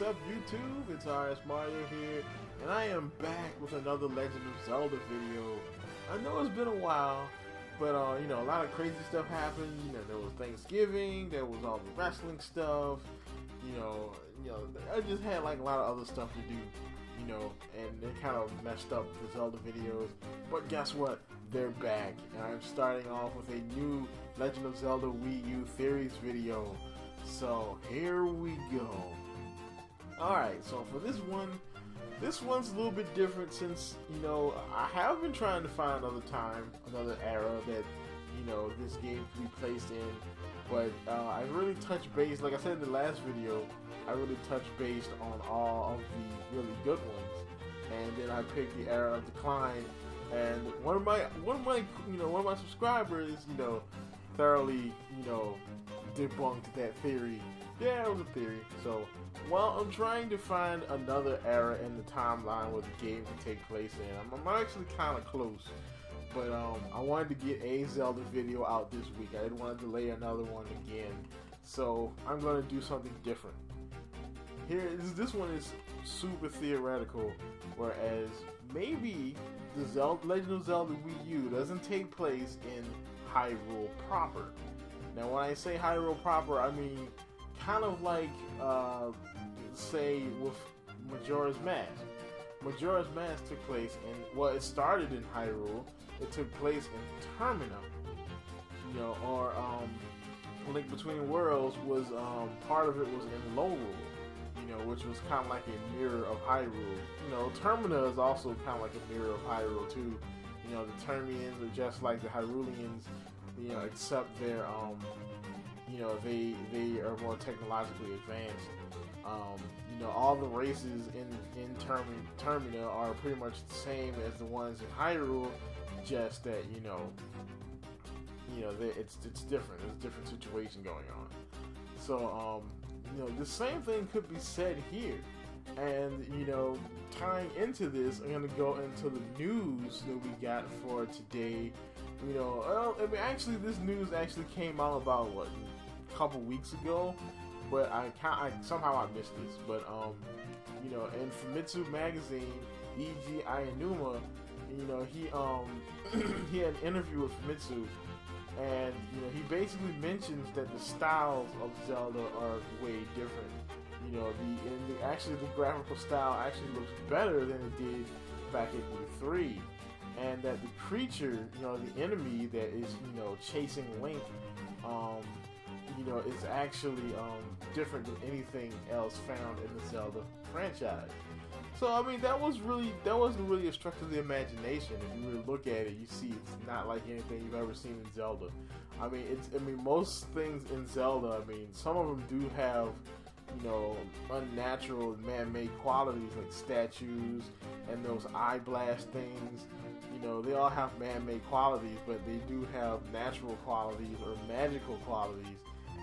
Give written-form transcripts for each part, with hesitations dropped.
up YouTube? It's RS Mario here, and I am back with another Legend of Zelda video. I know it's been a while, but you know, a lot of crazy stuff happened. You know, there was Thanksgiving, there was all the wrestling stuff. You know, I just had like a lot of other stuff to do. You know, and it kind of messed up the Zelda videos. But guess what? They're back, and I'm starting off with a new Legend of Zelda Wii U Theories video. So here we go. Alright, so for this one's a little bit different since, you know, I have been trying to find another era that, you know, this game can be placed in. But I really touched base, like I said in the last video, I really touched base on all of the really good ones. And then I picked the era of decline. And one of my subscribers, you know, thoroughly, you know, debunked that theory. Yeah, it was a theory. So, while I'm trying to find another era in the timeline where the game can take place in, I'm actually kind of close. But I wanted to get a Zelda video out this week. I didn't want to delay another one again. So, I'm going to do something different. This one is super theoretical, whereas maybe the Legend of Zelda Wii U doesn't take place in Hyrule proper. Now, when I say Hyrule proper, I mean kind of like, say, with Majora's Mask. Majora's Mask took place in, well, it started in Hyrule. It took place in Termina. You know, or Link Between Worlds was, part of it was in Lorule. You know, which was kind of like a mirror of Hyrule. You know, Termina is also kind of like a mirror of Hyrule too. You know, the Termians are just like the Hyruleans, you know, except they're, you know, they are more technologically advanced. You know, all the races in Termina are pretty much the same as the ones in Hyrule, just that, you know, it's different. There's a different situation going on. So, you know, the same thing could be said here. And, you know, tying into this, I'm going to go into the news that we got for today. You know, well, I mean, actually, this news actually came out about, what, a couple weeks ago? But somehow I missed this. But, you know, in Famitsu magazine, E.G. Ayanuma, you know, he had an interview with Famitsu. And, you know, he basically mentions that the styles of Zelda are way different. You know, the graphical style actually looks better than it did back in E3. And that the creature, you know, the enemy that is, you know, chasing Link, you know, is actually different than anything else found in the Zelda franchise. So, I mean, that wasn't really a stretch of the imagination. If you really look at it, you see it's not like anything you've ever seen in Zelda. I mean, most things in Zelda, I mean, some of them do have, you know, unnatural and man-made qualities, like statues and those eye blast things. You know, they all have man-made qualities, but they do have natural qualities or magical qualities.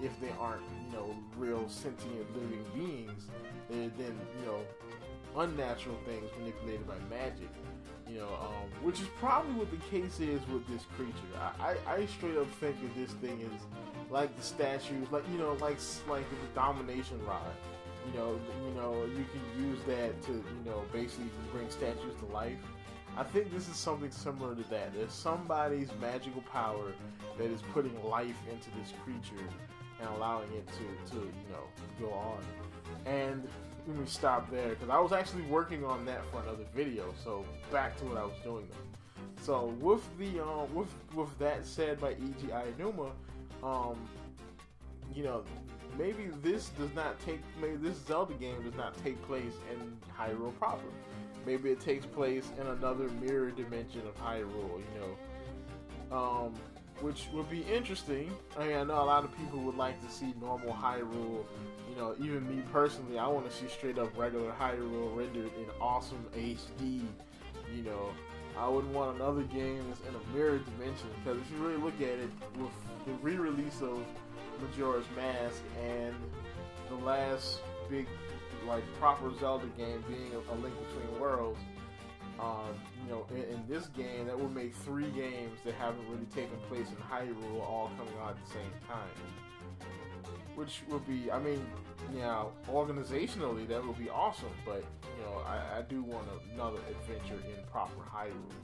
If they aren't, you know, real sentient living beings, they're then, you know, unnatural things manipulated by magic, you know, which is probably what the case is with this creature. I straight up think that this thing is like the statues, like, you know, like the domination rod. You know, you can use that to, you know, basically bring statues to life. I think this is something similar to that. There's somebody's magical power that is putting life into this creature and allowing it to you know, go on. And let me stop there, because I was actually working on that for another video. So back to what I was doing though. So with the with that said by E.G. Ayanuma, you know, maybe this Zelda game does not take place in Hyrule proper. Maybe it takes place in another mirror dimension of Hyrule, you know, which would be interesting. I mean, I know a lot of people would like to see normal Hyrule. You know, even me personally, I want to see straight up regular Hyrule rendered in awesome HD. You know, I wouldn't want another game that's in a mirror dimension, because if you really look at it, with the re-release of Majora's Mask and the last big, like, proper Zelda game being a Link Between Worlds, you know, in this game, that would make 3 games that haven't really taken place in Hyrule all coming out at the same time. which would be, I mean, yeah, organizationally that would be awesome. But you know, I do want another adventure in proper Hyrule.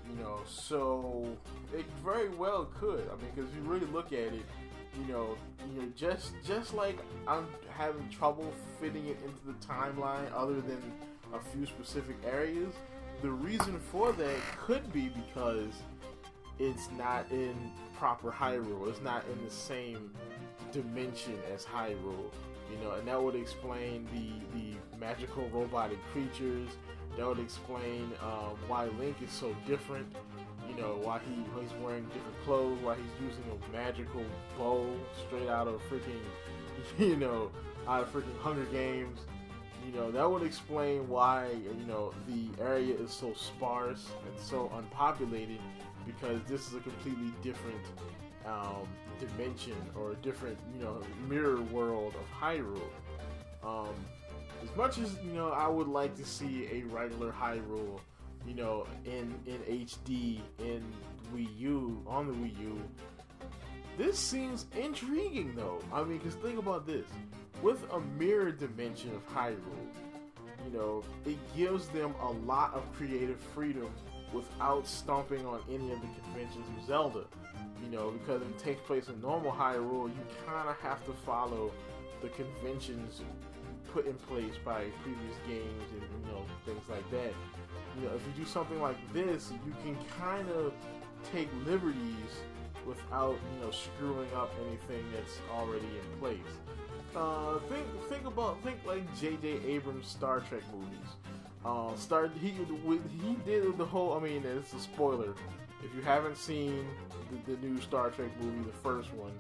You know, so it very well could. I mean, because if you really look at it, you know, just like I'm having trouble fitting it into the timeline, other than a few specific areas. The reason for that could be because it's not in proper Hyrule. It's not in the same dimension as Hyrule. You know, and that would explain the magical robotic creatures. That would explain why Link is so different. You know, why he's wearing different clothes, why he's using a magical bow straight out of freaking, you know, out of freaking Hunger Games. You know, that would explain why, you know, the area is so sparse and so unpopulated, because this is a completely different dimension, or a different, you know, mirror world of Hyrule. As much as, you know, I would like to see a regular Hyrule, you know, in HD in Wii U, on the Wii U, this seems intriguing though. I mean, because think about this. With a mirror dimension of Hyrule, you know, it gives them a lot of creative freedom without stomping on any of the conventions of Zelda. You know, because if it takes place in normal Hyrule, you kind of have to follow the conventions put in place by previous games and, you know, things like that. You know, if you do something like this, you can kind of take liberties without, you know, screwing up anything that's already in place. Think like J.J. Abrams' Star Trek movies. He did the whole. I mean, it's a spoiler. If you haven't seen the new Star Trek movie, the first one,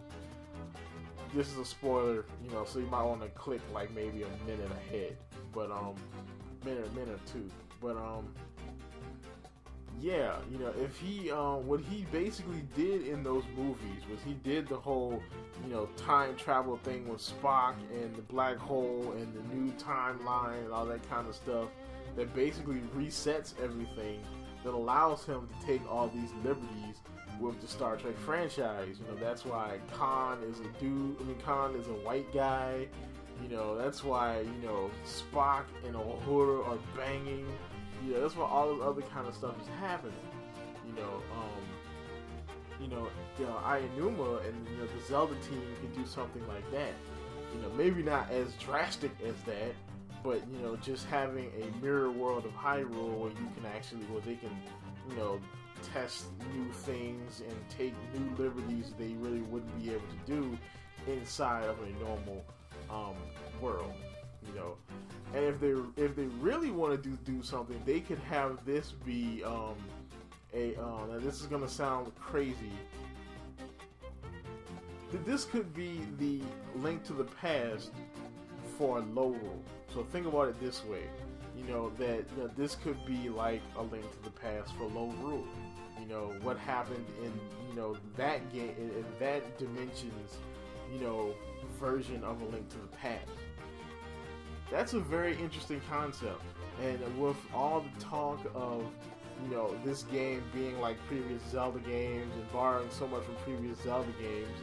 this is a spoiler. You know, so you might want to click like maybe a minute ahead, but minute or two. But yeah, you know, if he what he basically did in those movies was he did the whole, you know, time travel thing with Spock and the black hole and the new timeline and all that kind of stuff that basically resets everything, that allows him to take all these liberties with the Star Trek franchise. You know, that's why Khan is a dude. I mean, Khan is a white guy. You know, that's why, you know, Spock and Uhura are banging. You know, that's why all this other kind of stuff is happening. Aonuma and, you know, the Zelda team can do something like that. You know, maybe not as drastic as that, but, you know, just having a mirror world of Hyrule where you can actually, where they can, you know, test new things and take new liberties they really wouldn't be able to do inside of a normal world. You know, and if they really want to do something, they could have this be now this is gonna sound crazy. This could be the Link to the Past for Lorule. So think about it this way, you know, that, you know, this could be like a Link to the Past for Lorule. You know, what happened in, you know, that game, in that dimension's, you know, version of a Link to the Past. That's a very interesting concept, and with all the talk of, you know, this game being like previous Zelda games and borrowing so much from previous Zelda games,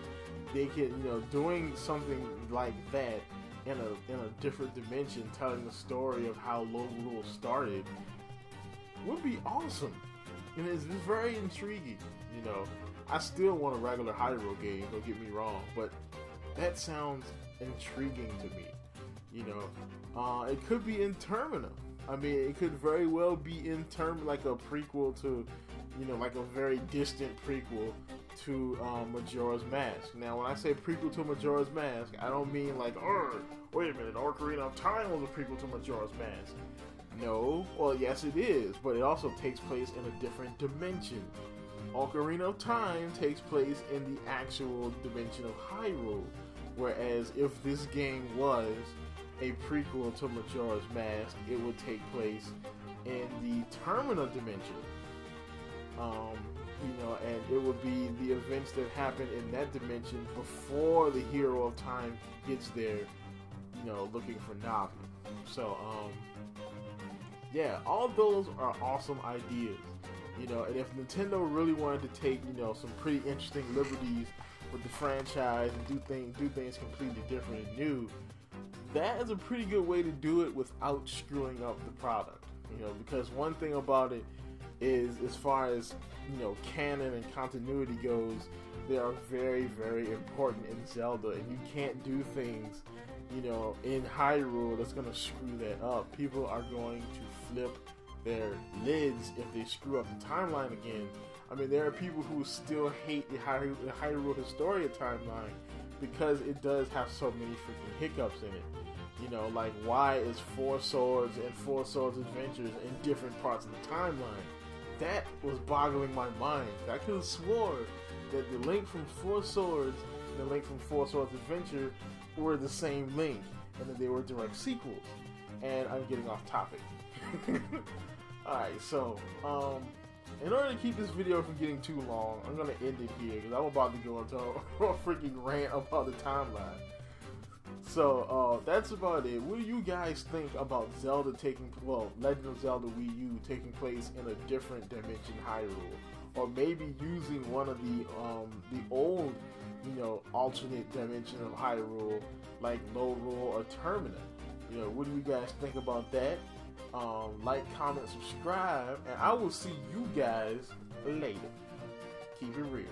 they could, you know, doing something like that in a different dimension, telling the story of how Lorule started, would be awesome. And it's very intriguing. You know, I still want a regular Hyrule game, don't get me wrong, but that sounds intriguing to me. You know, it could be in Termina. I mean, it could very well be in like a prequel to, you know, like a very distant prequel to Majora's Mask. Now, when I say prequel to Majora's Mask, I don't mean like, wait a minute, Ocarina of Time was a prequel to Majora's Mask. No, well, yes it is, but it also takes place in a different dimension. Ocarina of Time takes place in the actual dimension of Hyrule, whereas if this game was a prequel to Majora's Mask, it would take place in the Termina dimension. You know, and it would be the events that happen in that dimension before the hero of time gets there, you know, looking for Navi. So, yeah, all those are awesome ideas. You know, and if Nintendo really wanted to take, you know, some pretty interesting liberties with the franchise and do things completely different and new, that is a pretty good way to do it without screwing up the product. You know, because one thing about it is, as far as, you know, canon and continuity goes, they are very, very important in Zelda, and you can't do things, you know, in Hyrule that's going to screw that up. People are going to flip their lids if they screw up the timeline again. I mean, there are people who still hate the Hyrule Historia timeline because it does have so many freaking hiccups in it. You know, like, why is Four Swords and Four Swords Adventures in different parts of the timeline? That was boggling my mind. I could have swore that the link from Four Swords and the link from Four Swords Adventure were the same link, and that they were direct sequels. And I'm getting off topic. Alright, so, in order to keep this video from getting too long, I'm going to end it here, because I'm about to go into a freaking rant about the timeline. So, that's about it. What do you guys think about Zelda Legend of Zelda Wii U taking place in a different dimension, Hyrule? Or maybe using one of the old, you know, alternate dimension of Hyrule, like Lorule or Termina? You know, what do you guys think about that? Like, comment, subscribe, and I will see you guys later. Keep it real.